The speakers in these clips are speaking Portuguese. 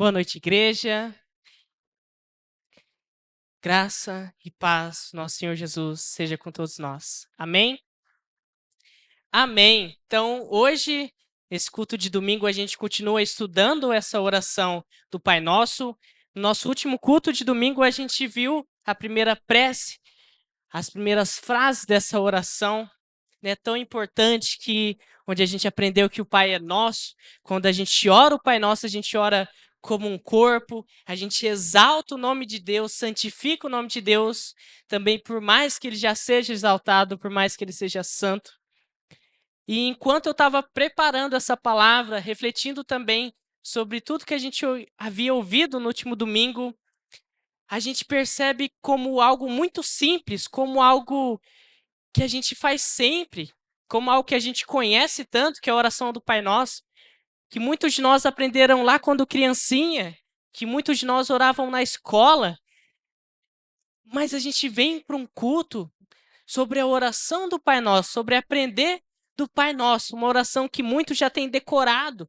Boa noite, igreja. Graça e paz, nosso Senhor Jesus, seja com todos nós. Amém? Amém. Então, hoje, nesse culto de domingo, a gente continua estudando essa oração do Pai Nosso. No nosso último culto de domingo, a gente viu a primeira prece, as primeiras frases dessa oração, né, tão importante que onde a gente aprendeu que o Pai é nosso. Quando a gente ora o Pai Nosso, a gente ora como um corpo, a gente exalta o nome de Deus, santifica o nome de Deus, também por mais que ele já seja exaltado, por mais que ele seja santo. E enquanto eu estava preparando essa palavra, refletindo também sobre tudo que a gente havia ouvido no último domingo, a gente percebe como algo muito simples, como algo que a gente faz sempre, como algo que a gente conhece tanto, que é a oração do Pai Nosso, que muitos de nós aprenderam lá quando criancinha, que muitos de nós oravam na escola, mas a gente vem para um culto sobre a oração do Pai Nosso, sobre aprender do Pai Nosso, uma oração que muitos já têm decorado.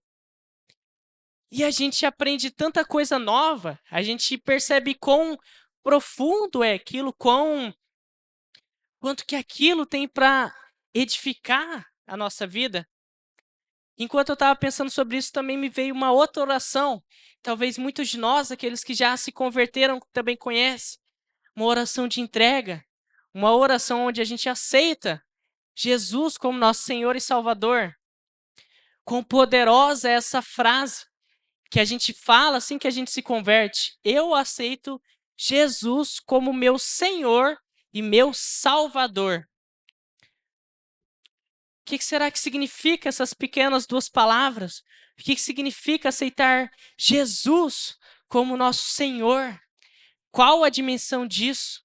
E a gente aprende tanta coisa nova, a gente percebe quão profundo é aquilo, quanto que aquilo tem para edificar a nossa vida. Enquanto eu estava pensando sobre isso, também me veio uma outra oração. Talvez muitos de nós, aqueles que já se converteram, também conhecem. Uma oração de entrega. Uma oração onde a gente aceita Jesus como nosso Senhor e Salvador. Quão poderosa é essa frase que a gente fala assim que a gente se converte. Eu aceito Jesus como meu Senhor e meu Salvador. O que será que significa essas pequenas duas palavras? O que significa aceitar Jesus como nosso Senhor? Qual a dimensão disso?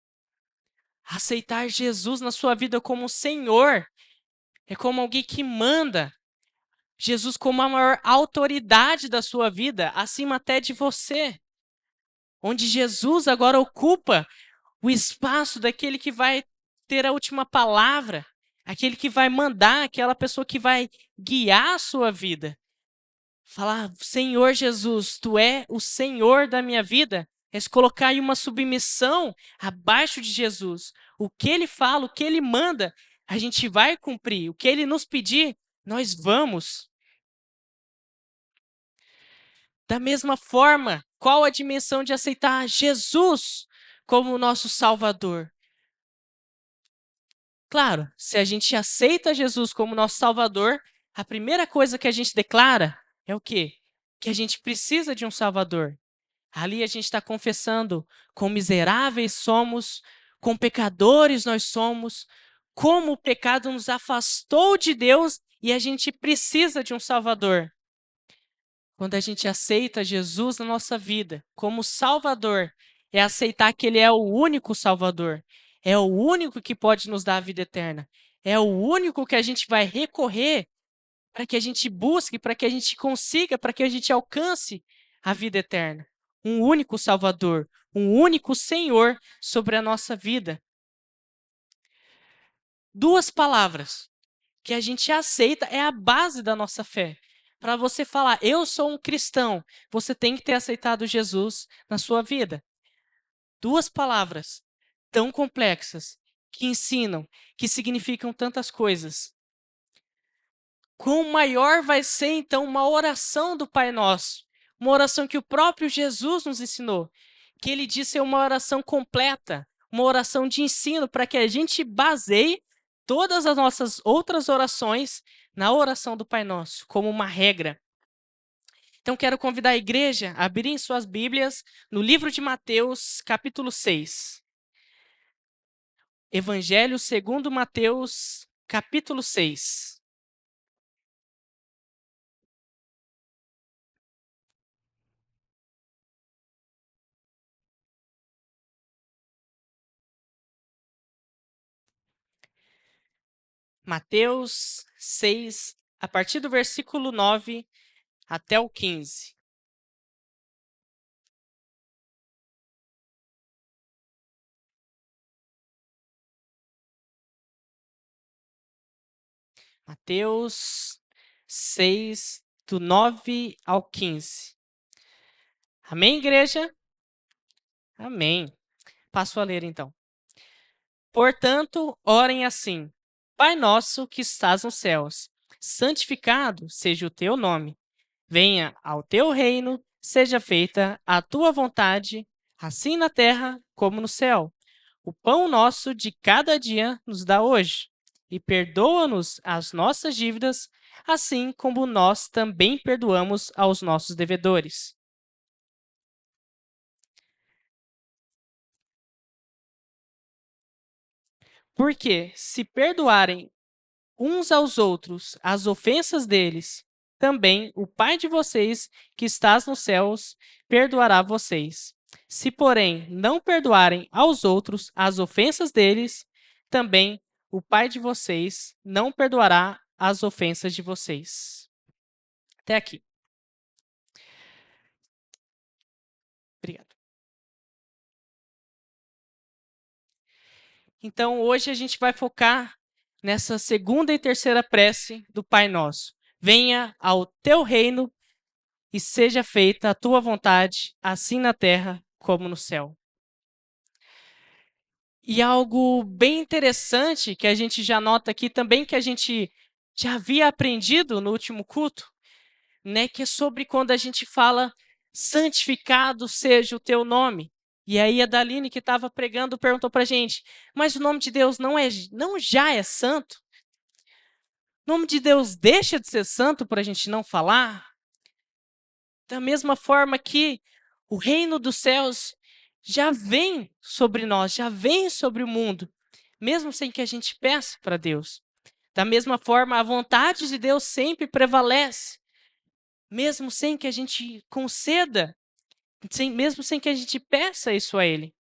Aceitar Jesus na sua vida como Senhor é como alguém que manda. Jesus como a maior autoridade da sua vida, acima até de você. Onde Jesus agora ocupa o espaço daquele que vai ter a última palavra, aquele que vai mandar, aquela pessoa que vai guiar a sua vida. Falar, Senhor Jesus, Tu é o Senhor da minha vida, é se colocar em uma submissão abaixo de Jesus. O que Ele fala, o que Ele manda, a gente vai cumprir. O que Ele nos pedir, nós vamos. Da mesma forma, qual a dimensão de aceitar Jesus como o nosso Salvador? Claro, se a gente aceita Jesus como nosso Salvador, a primeira coisa que a gente declara é o quê? Que a gente precisa de um Salvador. Ali a gente está confessando quão miseráveis somos, quão pecadores nós somos, como o pecado nos afastou de Deus e a gente precisa de um Salvador. Quando a gente aceita Jesus na nossa vida como Salvador, é aceitar que Ele é o único Salvador, é o único que pode nos dar a vida eterna, é o único que a gente vai recorrer para que a gente busque, para que a gente consiga, para que a gente alcance a vida eterna. Um único Salvador, um único Senhor sobre a nossa vida. Duas palavras que a gente aceita é a base da nossa fé. Para você falar, eu sou um cristão, você tem que ter aceitado Jesus na sua vida. Duas palavras tão complexas, que ensinam, que significam tantas coisas. Quão maior vai ser, então, uma oração do Pai Nosso? Uma oração que o próprio Jesus nos ensinou, que ele disse ser uma oração completa, uma oração de ensino para que a gente baseie todas as nossas outras orações na oração do Pai Nosso, como uma regra. Então, quero convidar a igreja a abrirem suas Bíblias no livro de Mateus, capítulo 6. Evangelho segundo Mateus, capítulo 6. Mateus 6, a partir do versículo 9 até o 15. Mateus 6, do 9 ao 15. Amém, igreja? Amém. Passo a ler então. Portanto, orem assim: Pai nosso que estás nos céus, santificado seja o teu nome. Venha ao teu reino, seja feita a tua vontade, assim na terra como no céu. O pão nosso de cada dia nos dá hoje, e perdoa-nos as nossas dívidas, assim como nós também perdoamos aos nossos devedores. Porque se perdoarem uns aos outros as ofensas deles, também o Pai de vocês, que estás nos céus, perdoará vocês. Se, porém, não perdoarem aos outros as ofensas deles, também o Pai de vocês não perdoará as ofensas de vocês. Até aqui. Obrigado. Então, hoje a gente vai focar nessa segunda e terceira prece do Pai Nosso. Venha ao teu reino e seja feita a tua vontade, assim na terra como no céu. E algo bem interessante que a gente já nota aqui também, que a gente já havia aprendido no último culto, né, que é sobre quando a gente fala santificado seja o teu nome. E aí a Daline que estava pregando perguntou para a gente, mas o nome de Deus não já é santo? O nome de Deus deixa de ser santo para a gente não falar? Da mesma forma que o reino dos céus já vem sobre nós, já vem sobre o mundo, mesmo sem que a gente peça para Deus. Da mesma forma, a vontade de Deus sempre prevalece, mesmo sem que a gente conceda, mesmo sem que a gente peça isso a Ele.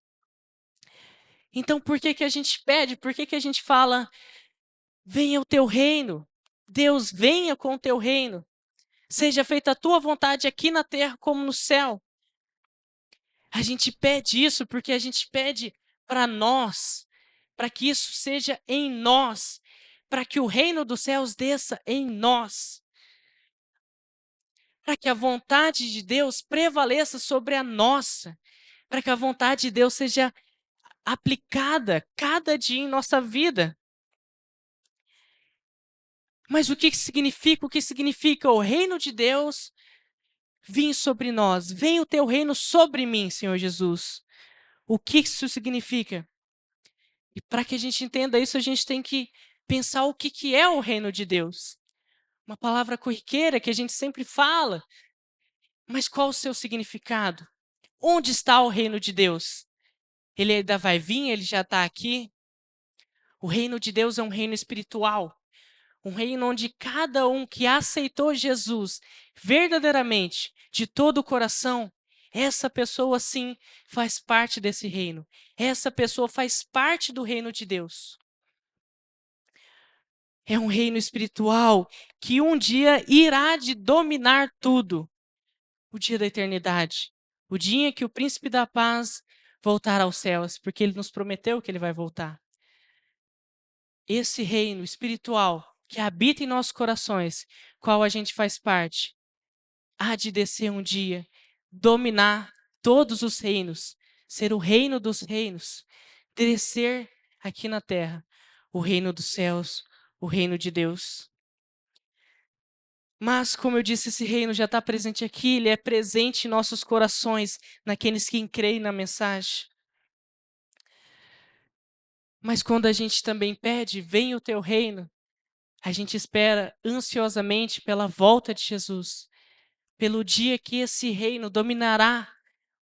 Então, por que que a gente pede? Por que que a gente fala, venha o teu reino? Deus, venha com o teu reino. Seja feita a tua vontade aqui na terra como no céu. A gente pede isso porque a gente pede para nós, para que isso seja em nós, para que o reino dos céus desça em nós, para que a vontade de Deus prevaleça sobre a nossa, para que a vontade de Deus seja aplicada cada dia em nossa vida. Mas o que significa? O que significa o reino de Deus vir sobre nós? Vem o teu reino sobre mim, Senhor Jesus. O que isso significa? E para que a gente entenda isso, a gente tem que pensar o que é o reino de Deus. Uma palavra corriqueira que a gente sempre fala, mas qual o seu significado? Onde está o reino de Deus? Ele ainda vai vir, ele já está aqui. O reino de Deus é um reino espiritual, um reino onde cada um que aceitou Jesus verdadeiramente, de todo o coração, essa pessoa sim faz parte desse reino. Essa pessoa faz parte do reino de Deus. É um reino espiritual que um dia irá de dominar tudo. O dia da eternidade. O dia em que o príncipe da paz voltar aos céus, porque ele nos prometeu que ele vai voltar. Esse reino espiritual que habita em nossos corações, qual a gente faz parte, há de descer um dia, dominar todos os reinos, ser o reino dos reinos, descer aqui na terra, o reino dos céus, o reino de Deus. Mas, como eu disse, esse reino já está presente aqui, ele é presente em nossos corações, naqueles que creem na mensagem. Mas quando a gente também pede, vem o teu reino, a gente espera ansiosamente pela volta de Jesus, pelo dia que esse reino dominará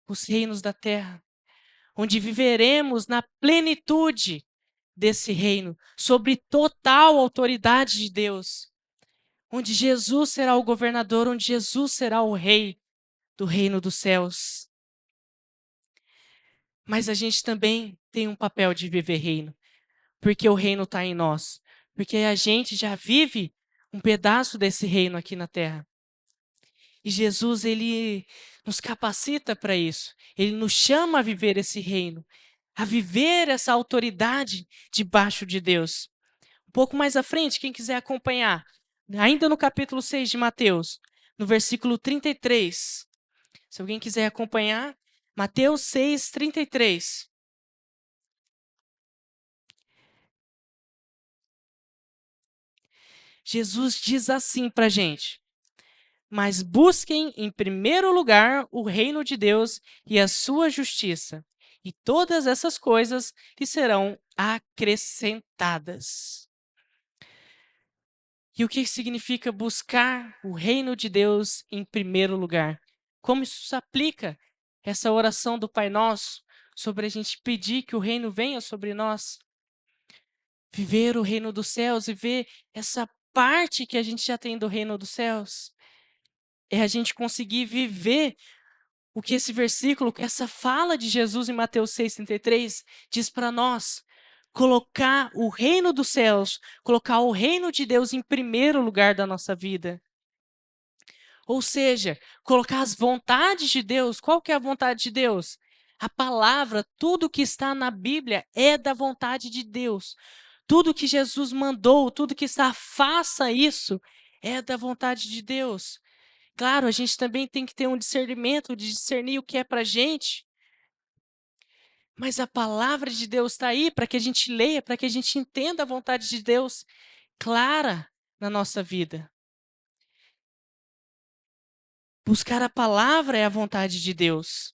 os reinos da terra, onde viveremos na plenitude desse reino, sobre total autoridade de Deus, onde Jesus será o governador, onde Jesus será o rei do reino dos céus. Mas a gente também tem um papel de viver reino, porque o reino está em nós, porque a gente já vive um pedaço desse reino aqui na terra. E Jesus, ele nos capacita para isso. Ele nos chama a viver esse reino, a viver essa autoridade debaixo de Deus. Um pouco mais à frente, quem quiser acompanhar, ainda no capítulo 6 de Mateus, no versículo 33, Se alguém quiser acompanhar, Mateus 6:33. Jesus diz assim para a gente: mas busquem em primeiro lugar o reino de Deus e a sua justiça, e todas essas coisas lhe serão acrescentadas. E o que significa buscar o reino de Deus em primeiro lugar? Como isso se aplica, essa oração do Pai Nosso, sobre a gente pedir que o reino venha sobre nós? Viver o reino dos céus e ver essa parte que a gente já tem do reino dos céus. É a gente conseguir viver o que esse versículo, essa fala de Jesus em Mateus 6,33 diz para nós. Colocar o reino dos céus, colocar o reino de Deus em primeiro lugar da nossa vida. Ou seja, colocar as vontades de Deus. Qual que é a vontade de Deus? A palavra, tudo que está na Bíblia é da vontade de Deus. Tudo que Jesus mandou, tudo que está, faça isso, é da vontade de Deus. Claro, a gente também tem que ter um discernimento de discernir o que é para a gente. Mas a palavra de Deus está aí para que a gente leia, para que a gente entenda a vontade de Deus clara na nossa vida. Buscar a palavra é a vontade de Deus.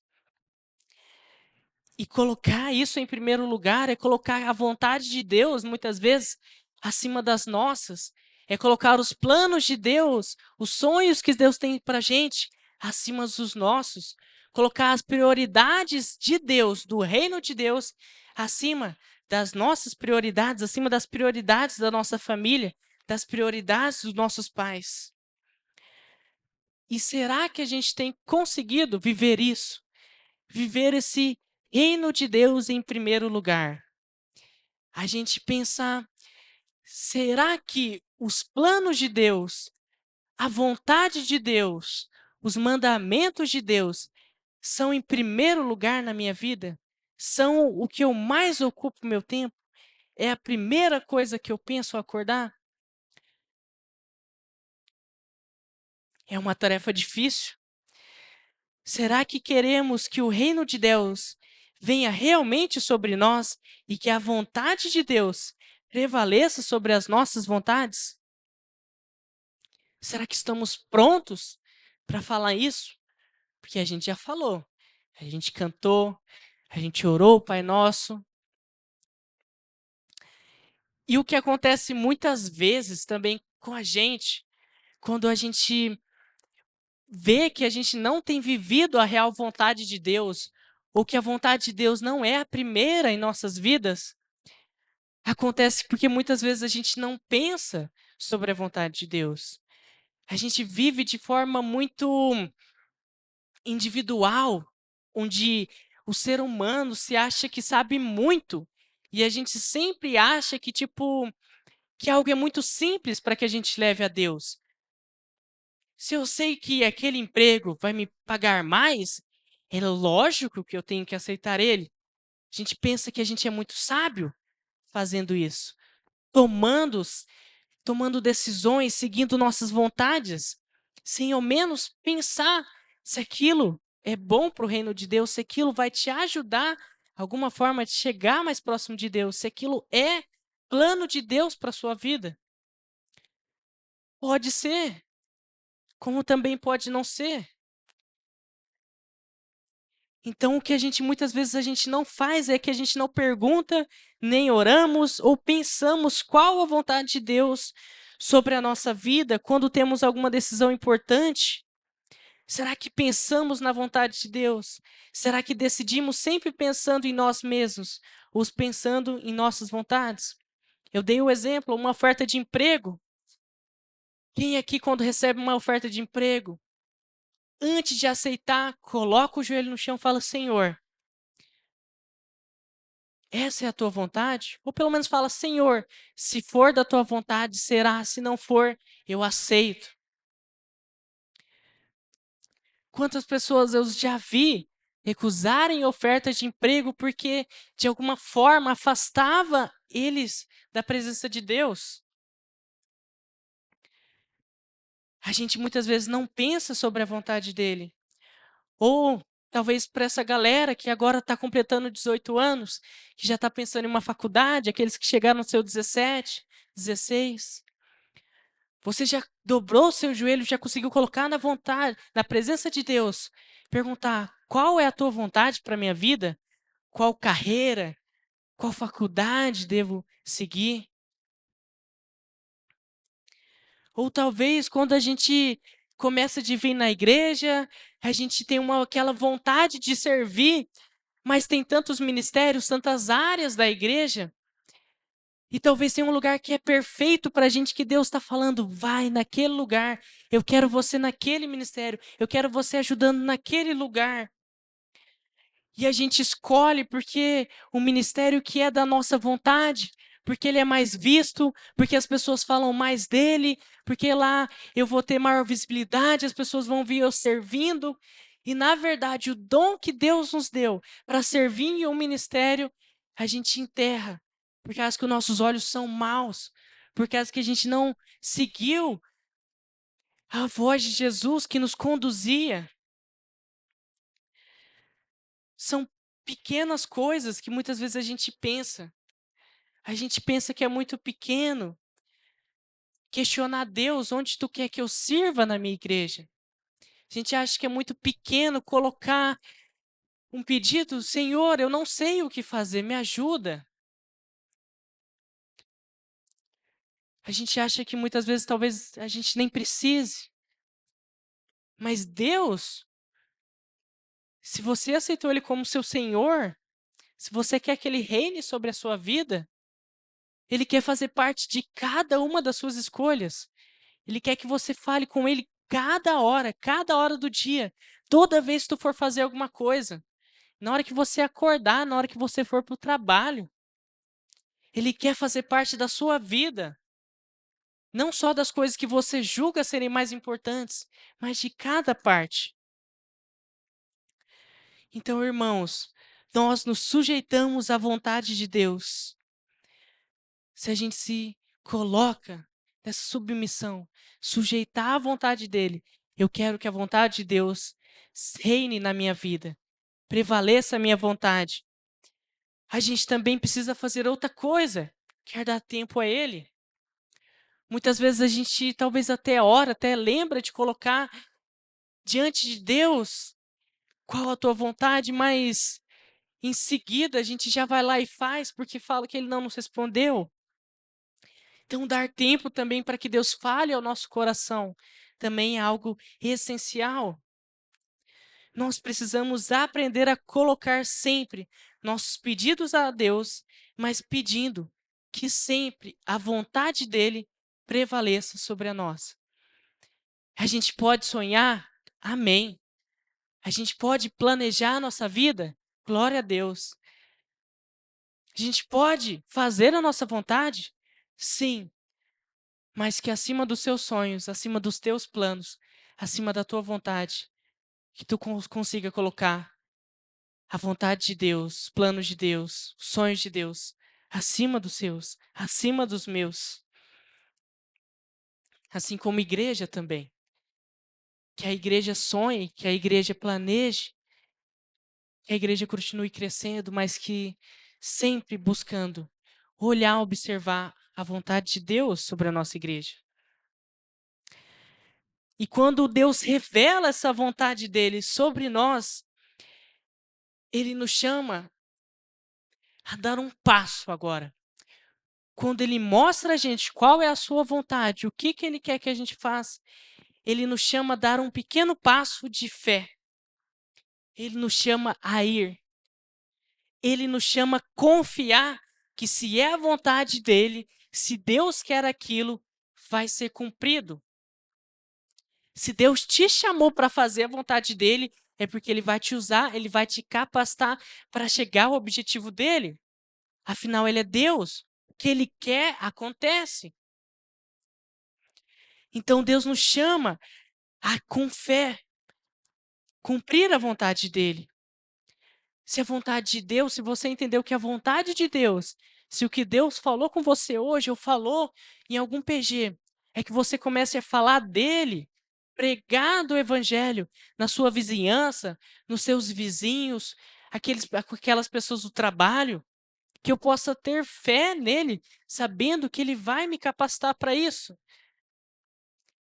E colocar isso em primeiro lugar é colocar a vontade de Deus, muitas vezes, acima das nossas. É colocar os planos de Deus, os sonhos que Deus tem para a gente, acima dos nossos. Colocar as prioridades de Deus, do reino de Deus, acima das nossas prioridades, acima das prioridades da nossa família, das prioridades dos nossos pais. E será que a gente tem conseguido viver isso? Viver esse reino de Deus em primeiro lugar. A gente pensar, será que os planos de Deus, a vontade de Deus, os mandamentos de Deus são em primeiro lugar na minha vida? São o que eu mais ocupo meu tempo? É a primeira coisa que eu penso ao acordar? É uma tarefa difícil. Será que queremos que o reino de Deus venha realmente sobre nós e que a vontade de Deus prevaleça sobre as nossas vontades? Será que estamos prontos para falar isso? Porque a gente já falou, a gente cantou, a gente orou o Pai Nosso. E o que acontece muitas vezes também com a gente, quando a gente vê que a gente não tem vivido a real vontade de Deus, ou que a vontade de Deus não é a primeira em nossas vidas, acontece porque muitas vezes a gente não pensa sobre a vontade de Deus. A gente vive de forma muito individual, onde o ser humano se acha que sabe muito e a gente sempre acha que tipo que algo é muito simples para que a gente leve a Deus. Se eu sei que aquele emprego vai me pagar mais, é lógico que eu tenho que aceitar ele. A gente pensa que a gente é muito sábio fazendo isso, tomando, tomando decisões, seguindo nossas vontades, sem ao menos pensar se aquilo é bom para o reino de Deus, se aquilo vai te ajudar alguma forma de chegar mais próximo de Deus, se aquilo é plano de Deus para a sua vida. Pode ser, como também pode não ser. Então, o que a gente muitas vezes a gente não faz é que a gente não pergunta, nem oramos ou pensamos qual a vontade de Deus sobre a nossa vida quando temos alguma decisão importante. Será que pensamos na vontade de Deus? Será que decidimos sempre pensando em nós mesmos ou pensando em nossas vontades? Eu dei o exemplo, uma oferta de emprego. Quem aqui, quando recebe uma oferta de emprego, antes de aceitar, coloca o joelho no chão e fala: Senhor, essa é a tua vontade? Ou pelo menos fala: Senhor, se for da tua vontade, será, se não for, eu aceito. Quantas pessoas eu já vi recusarem ofertas de emprego porque, de alguma forma, afastava eles da presença de Deus? A gente muitas vezes não pensa sobre a vontade dele. Ou talvez para essa galera que agora está completando 18 anos, que já está pensando em uma faculdade, aqueles que chegaram no seu 17, 16. Você já dobrou o seu joelho, já conseguiu colocar na vontade, na presença de Deus, perguntar: qual é a tua vontade para a minha vida? Qual carreira, qual faculdade devo seguir? Ou talvez quando a gente começa a vir na igreja, a gente tem aquela vontade de servir, mas tem tantos ministérios, tantas áreas da igreja, e talvez tenha um lugar que é perfeito para a gente, que Deus está falando: vai naquele lugar, eu quero você naquele ministério, eu quero você ajudando naquele lugar. E a gente escolhe porque o ministério que é da nossa vontade, porque ele é mais visto, porque as pessoas falam mais dele, porque lá eu vou ter maior visibilidade, as pessoas vão vir eu servindo. E na verdade, o dom que Deus nos deu para servir em um ministério, a gente enterra, por causa que os nossos olhos são maus, por causa que a gente não seguiu a voz de Jesus que nos conduzia. São pequenas coisas que muitas vezes a gente pensa. A gente pensa que é muito pequeno questionar Deus: onde tu quer que eu sirva na minha igreja? A gente acha que é muito pequeno colocar um pedido: Senhor, eu não sei o que fazer, me ajuda. A gente acha que muitas vezes talvez a gente nem precise. Mas Deus, se você aceitou Ele como seu Senhor, se você quer que Ele reine sobre a sua vida, Ele quer fazer parte de cada uma das suas escolhas. Ele quer que você fale com Ele cada hora do dia, toda vez que tu for fazer alguma coisa, na hora que você acordar, na hora que você for para o trabalho. Ele quer fazer parte da sua vida, não só das coisas que você julga serem mais importantes, mas de cada parte. Então, irmãos, nós nos sujeitamos à vontade de Deus. Se a gente se coloca nessa submissão, sujeitar à vontade dele, eu quero que a vontade de Deus reine na minha vida, prevaleça a minha vontade. A gente também precisa fazer outra coisa, quer dar tempo a ele. Muitas vezes a gente talvez até ora, até lembra de colocar diante de Deus qual a tua vontade, mas em seguida a gente já vai lá e faz porque fala que ele não nos respondeu. Então, dar tempo também para que Deus fale ao nosso coração também é algo essencial. Nós precisamos aprender a colocar sempre nossos pedidos a Deus, mas pedindo que sempre a vontade dele prevaleça sobre a nossa. A gente pode sonhar? Amém. A gente pode planejar a nossa vida? Glória a Deus. A gente pode fazer a nossa vontade? Sim. Mas que acima dos seus sonhos, acima dos teus planos, acima da tua vontade, que tu consiga colocar a vontade de Deus, os planos de Deus, os sonhos de Deus, acima dos seus, acima dos meus. Assim como igreja também. Que a igreja sonhe, que a igreja planeje, que a igreja continue crescendo, mas que sempre buscando olhar, observar a vontade de Deus sobre a nossa igreja. E quando Deus revela essa vontade dele sobre nós, ele nos chama a dar um passo agora. Quando ele mostra a gente qual é a sua vontade, o que ele quer que a gente faça, ele nos chama a dar um pequeno passo de fé. Ele nos chama a ir. Ele nos chama a confiar que se é a vontade dele, se Deus quer aquilo, vai ser cumprido. Se Deus te chamou para fazer a vontade dele, é porque ele vai te usar, ele vai te capacitar para chegar ao objetivo dele. Afinal, ele é Deus. O que ele quer, acontece. Então, Deus nos chama a, com fé, cumprir a vontade dele. Se a vontade de Deus, se você entendeu que a vontade de Deus, se o que Deus falou com você hoje, ou falou em algum PG, é que você comece a falar dele, pregado o evangelho na sua vizinhança, nos seus vizinhos, aquelas pessoas do trabalho, que eu possa ter fé nele, sabendo que ele vai me capacitar para isso.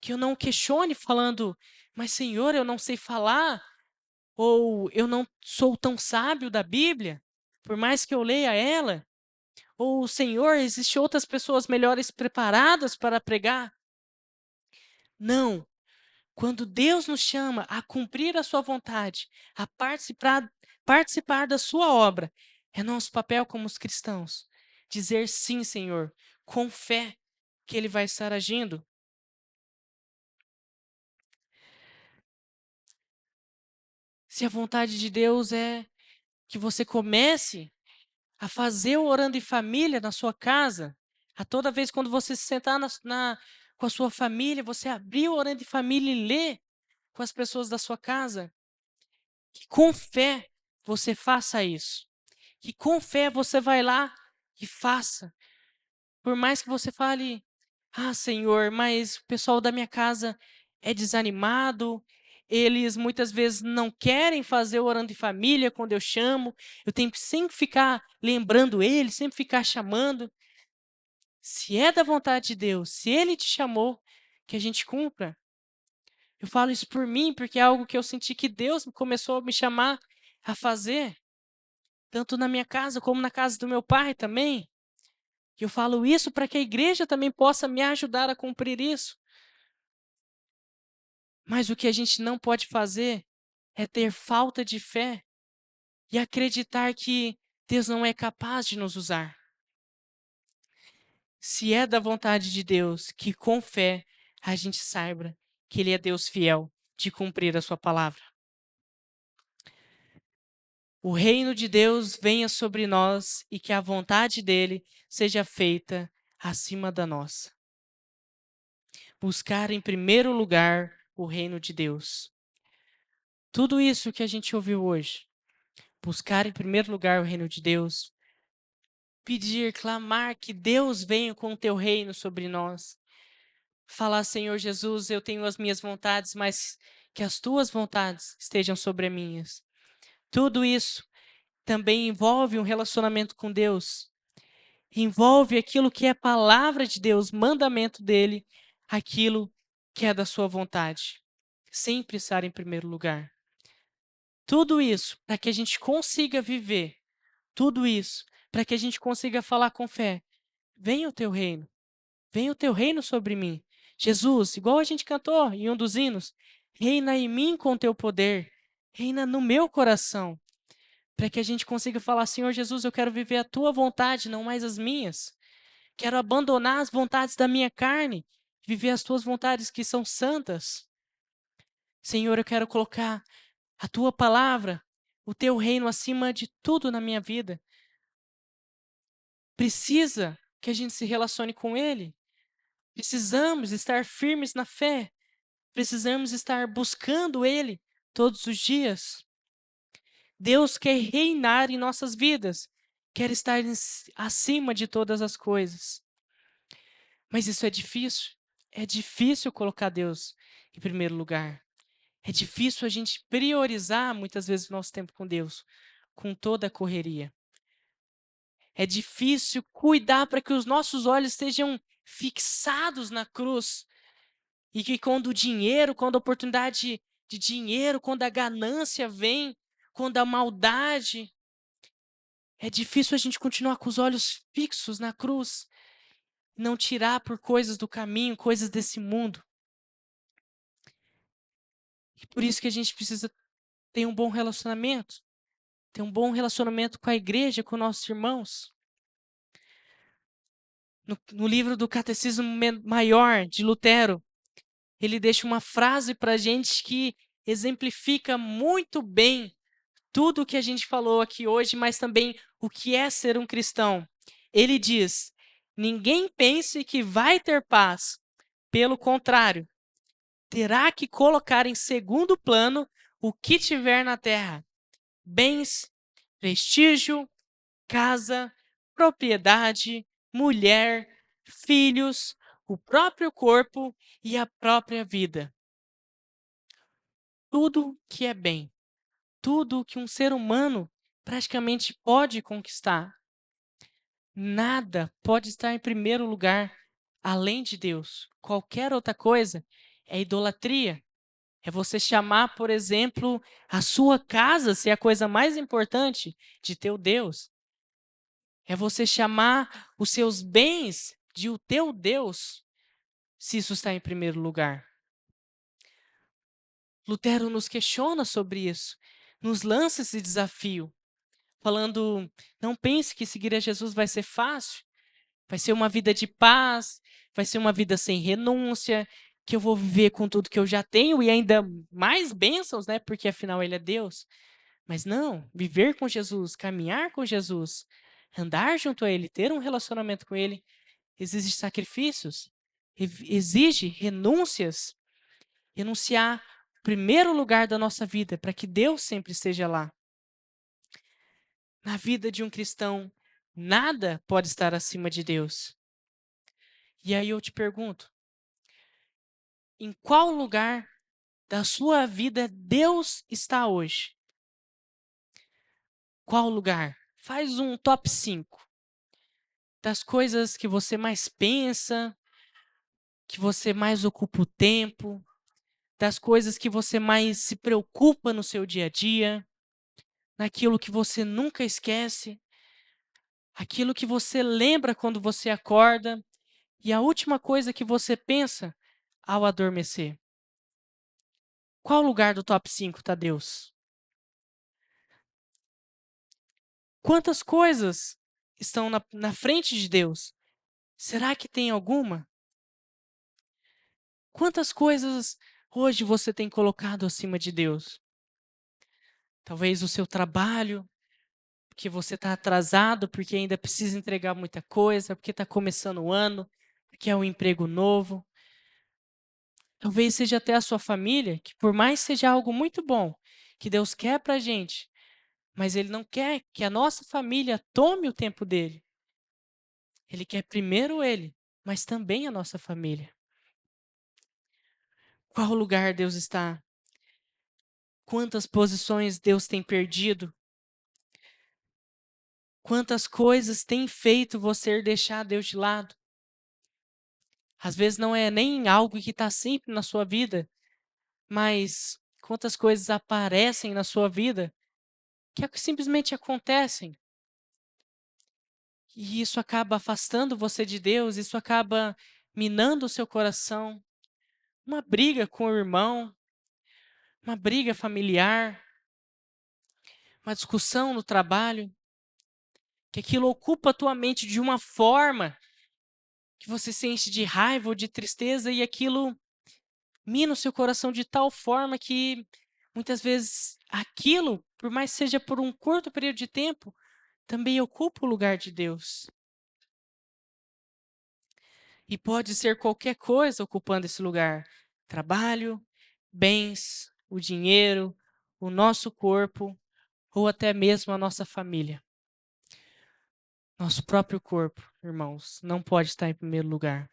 Que eu não questione falando, mas Senhor, eu não sei falar, ou eu não sou tão sábio da Bíblia, por mais que eu leia ela, ou Senhor, existem outras pessoas melhores preparadas para pregar. Não. Quando Deus nos chama a cumprir a sua vontade, a participar da sua obra, é nosso papel como os cristãos dizer sim, Senhor, com fé que Ele vai estar agindo. Se a vontade de Deus é que você comece a fazer o orando em família na sua casa, a toda vez quando você se sentar com a sua família, você abrir o orando em família e ler com as pessoas da sua casa, que com fé você faça isso. Que com fé você vai lá e faça. Por mais que você fale, ah, Senhor, mas o pessoal da minha casa é desanimado, eles muitas vezes não querem fazer o orando em família quando eu chamo, eu tenho que sempre ficar lembrando eles, sempre ficar chamando. Se é da vontade de Deus, se Ele te chamou, que a gente cumpra. Eu falo isso por mim, porque é algo que eu senti que Deus começou a me chamar a fazer, tanto na minha casa como na casa do meu pai também. E eu falo isso para que a igreja também possa me ajudar a cumprir isso. Mas o que a gente não pode fazer é ter falta de fé e acreditar que Deus não é capaz de nos usar. Se é da vontade de Deus, que com fé a gente saiba que Ele é Deus fiel de cumprir a sua palavra. O reino de Deus venha sobre nós e que a vontade dele seja feita acima da nossa. Buscar em primeiro lugar o reino de Deus. Tudo isso que a gente ouviu hoje, buscar em primeiro lugar o reino de Deus, pedir, clamar que Deus venha com o teu reino sobre nós. Falar, Senhor Jesus, eu tenho as minhas vontades, mas que as tuas vontades estejam sobre as minhas. Tudo isso também envolve um relacionamento com Deus. Envolve aquilo que é palavra de Deus, mandamento dele, aquilo que é da sua vontade. Sempre estar em primeiro lugar. Tudo isso para que a gente consiga viver, tudo isso para que a gente consiga falar com fé. Venha o teu reino, venha o teu reino sobre mim. Jesus, igual a gente cantou em um dos hinos, reina em mim com o teu poder, reina no meu coração. Para que a gente consiga falar, Senhor Jesus, eu quero viver a tua vontade, não mais as minhas. Quero abandonar as vontades da minha carne, viver as tuas vontades que são santas. Senhor, eu quero colocar a tua palavra, o teu reino acima de tudo na minha vida. Precisa que a gente se relacione com ele. Precisamos estar firmes na fé. Precisamos estar buscando ele todos os dias. Deus quer reinar em nossas vidas, quer estar acima de todas as coisas. Mas isso é difícil. É difícil colocar Deus em primeiro lugar. É difícil a gente priorizar muitas vezes o nosso tempo com Deus, com toda a correria. É difícil cuidar para que os nossos olhos estejam fixados na cruz e que quando o dinheiro, quando a oportunidade de dinheiro, quando a ganância vem, quando a maldade, é difícil a gente continuar com os olhos fixos na cruz, não tirar por coisas do caminho, coisas desse mundo. E por isso que a gente precisa ter um bom relacionamento, ter um bom relacionamento com a igreja, com nossos irmãos. No livro do Catecismo Maior de Lutero, ele deixa uma frase para a gente que exemplifica muito bem tudo o que a gente falou aqui hoje, mas também o que é ser um cristão. Ele diz: ninguém pense que vai ter paz. Pelo contrário, terá que colocar em segundo plano o que tiver na terra: bens, prestígio, casa, propriedade, mulher, filhos, o próprio corpo e a própria vida. tudo que é bem, tudo que um ser humano praticamente pode conquistar, nada pode estar em primeiro lugar além de Deus. Qualquer outra coisa é idolatria. É você chamar, por exemplo, a sua casa ser a coisa mais importante de teu Deus. É você chamar os seus bens de o teu Deus, se isso está em primeiro lugar. Lutero nos questiona sobre isso, nos lança esse desafio, falando: não pense que seguir a Jesus vai ser fácil, vai ser uma vida de paz, vai ser uma vida sem renúncia, que eu vou viver com tudo que eu já tenho e ainda mais bênçãos, né? Porque afinal Ele é Deus. Mas não, viver com Jesus, caminhar com Jesus, andar junto a Ele, ter um relacionamento com Ele, exige sacrifícios, exige renúncias, renunciar o primeiro lugar da nossa vida para que Deus sempre esteja lá. Na vida de um cristão, nada pode estar acima de Deus. E aí eu te pergunto, em qual lugar da sua vida Deus está hoje? Qual lugar? Faz um top 5 das coisas que você mais pensa, que você mais ocupa o tempo, das coisas que você mais se preocupa no seu dia a dia, naquilo que você nunca esquece, aquilo que você lembra quando você acorda e a última coisa que você pensa ao adormecer. Qual lugar do top 5 está Deus? Quantas coisas estão na frente de Deus? Será que tem alguma? Quantas coisas hoje você tem colocado acima de Deus? Talvez o seu trabalho, que você está atrasado porque ainda precisa entregar muita coisa, porque está começando o ano, porque é um emprego novo. Talvez seja até a sua família, que por mais seja algo muito bom, que Deus quer para a gente, mas Ele não quer que a nossa família tome o tempo dele. Ele quer primeiro Ele, mas também a nossa família. Qual lugar Deus está? Quantas posições Deus tem perdido? Quantas coisas tem feito você deixar Deus de lado? Às vezes não é nem algo que está sempre na sua vida, mas quantas coisas aparecem na sua vida que simplesmente acontecem. E isso acaba afastando você de Deus, isso acaba minando o seu coração. Uma briga com o irmão, uma briga familiar, uma discussão no trabalho, que aquilo ocupa a tua mente de uma forma que você se enche de raiva ou de tristeza e aquilo mina o seu coração de tal forma que muitas vezes aquilo, por mais que seja por um curto período de tempo, também ocupa o lugar de Deus. E pode ser qualquer coisa ocupando esse lugar: trabalho, bens, o dinheiro, o nosso corpo ou até mesmo a nossa família. Nosso próprio corpo, irmãos, não pode estar em primeiro lugar.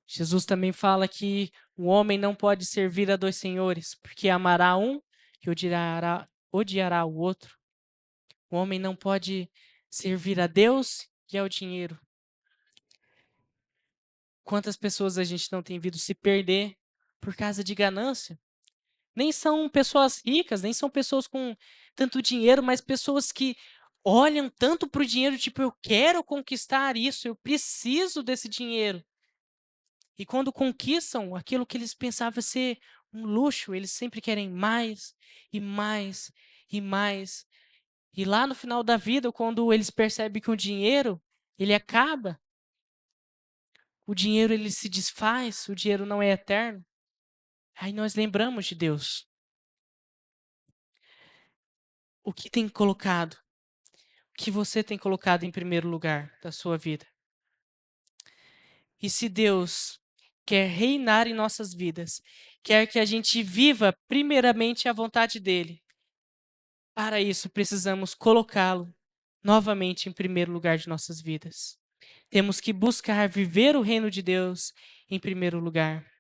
Jesus também fala que o homem não pode servir a dois senhores, porque amará um e odiará o outro. O homem não pode servir a Deus e ao dinheiro. Quantas pessoas a gente não tem visto se perder por causa de ganância? Nem são pessoas ricas, nem são pessoas com tanto dinheiro, mas pessoas que olham tanto para o dinheiro, tipo, eu quero conquistar isso, eu preciso desse dinheiro. E quando conquistam aquilo que eles pensavam ser um luxo, eles sempre querem mais e mais e mais. E lá no final da vida, quando eles percebem que o dinheiro, ele acaba, o dinheiro ele se desfaz, o dinheiro não é eterno, aí nós lembramos de Deus. O que tem colocado, o que você tem colocado em primeiro lugar da sua vida? E se Deus quer reinar em nossas vidas, quer que a gente viva primeiramente a vontade dele, para isso precisamos colocá-lo novamente em primeiro lugar de nossas vidas. Temos que buscar viver o reino de Deus em primeiro lugar.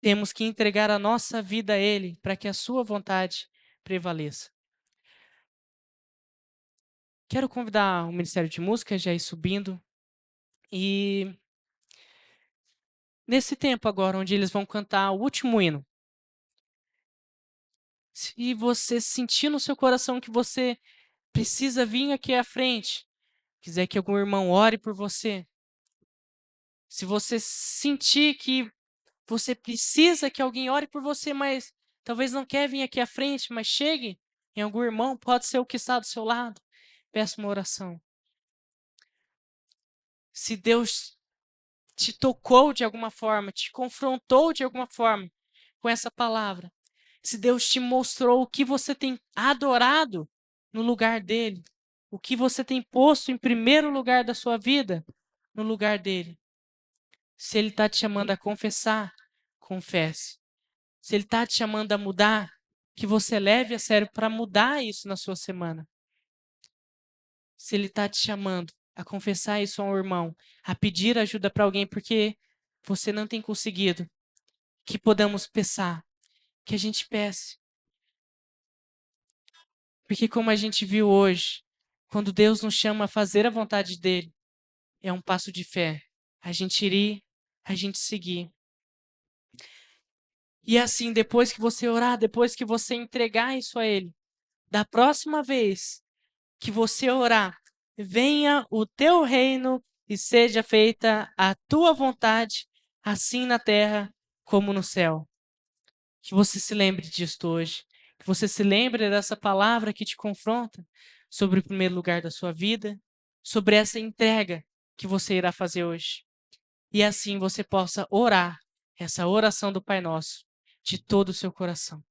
temos que entregar a nossa vida a Ele para que a sua vontade prevaleça. Quero convidar o Ministério de Música já ir subindo e nesse tempo agora, onde eles vão cantar o último hino, se você sentir no seu coração que você precisa vir aqui à frente, quiser que algum irmão ore por você, se você sentir que você precisa que alguém ore por você, mas talvez não quer vir aqui à frente, mas chegue em algum irmão, pode ser o que está do seu lado, peça uma oração. Se Deus te tocou de alguma forma, te confrontou de alguma forma com essa palavra, se Deus te mostrou o que você tem adorado no lugar dele, o que você tem posto em primeiro lugar da sua vida, no lugar dele. Se ele está te chamando a confessar, confesse. Se ele está te chamando a mudar, que você leve a sério para mudar isso na sua semana. Se ele está te chamando a confessar isso a um irmão, a pedir ajuda para alguém porque você não tem conseguido, que podamos pensar, que a gente peça. Porque como a gente viu hoje, quando Deus nos chama a fazer a vontade dele, é um passo de fé. A gente ir, a gente seguir. E assim, depois que você orar, depois que você entregar isso a ele, da próxima vez que você orar, venha o teu reino e seja feita a tua vontade, assim na terra como no céu. Que você se lembre disto hoje. Que você se lembre dessa palavra que te confronta sobre o primeiro lugar da sua vida, sobre essa entrega que você irá fazer hoje. E assim você possa orar essa oração do Pai Nosso de todo o seu coração.